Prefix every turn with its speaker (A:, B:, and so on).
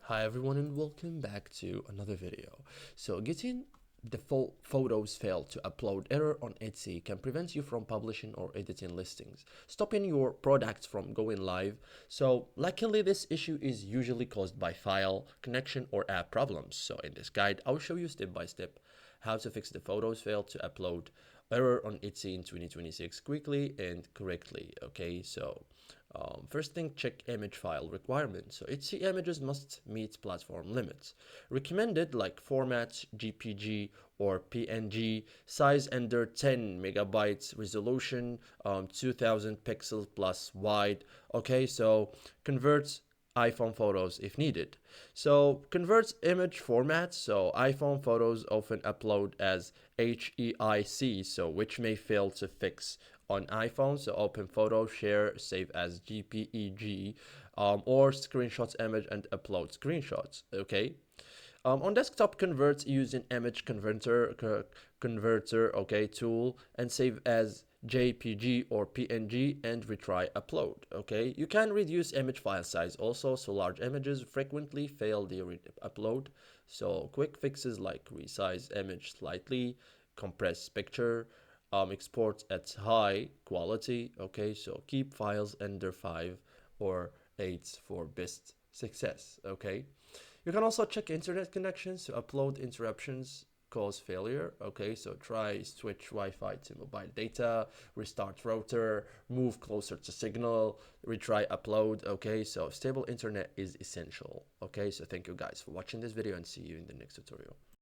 A: Hi everyone and welcome back to another video. So getting default photos failed to upload error on Etsy can prevent you from publishing or editing listings, stopping your products from going live. So luckily this issue is usually caused by file, connection or app problems. So in this guide, I'll show you step by step how to fix the photos failed to upload error on Etsy in 2026 quickly and correctly. Okay, so first thing, check image file requirements. So Etsy images must meet platform limits. Recommended like formats, JPG or PNG, size under 10 megabytes, resolution 2000 pixels plus wide. Okay, so converts iPhone photos if needed. So converts image formats. So iPhone photos often upload as HEIC, so which may fail to fix on iPhone. So open photo, share, save as JPEG, or screenshots image and upload screenshots. Okay. On desktop, convert using image converter, okay, tool and save as JPG or PNG and retry upload. Okay, you can reduce image file size also, so large images frequently fail during upload. So quick fixes like resize image slightly, compress picture, export at high quality. Okay, so keep files under 5 or 8 for best success. Okay, you can also check internet connections to upload interruptions cause failure. Okay, so try switch Wi-Fi to mobile data, restart router, move closer to signal, retry upload. Okay, so stable internet is essential. Okay, so thank you guys for watching this video and see you in the next tutorial.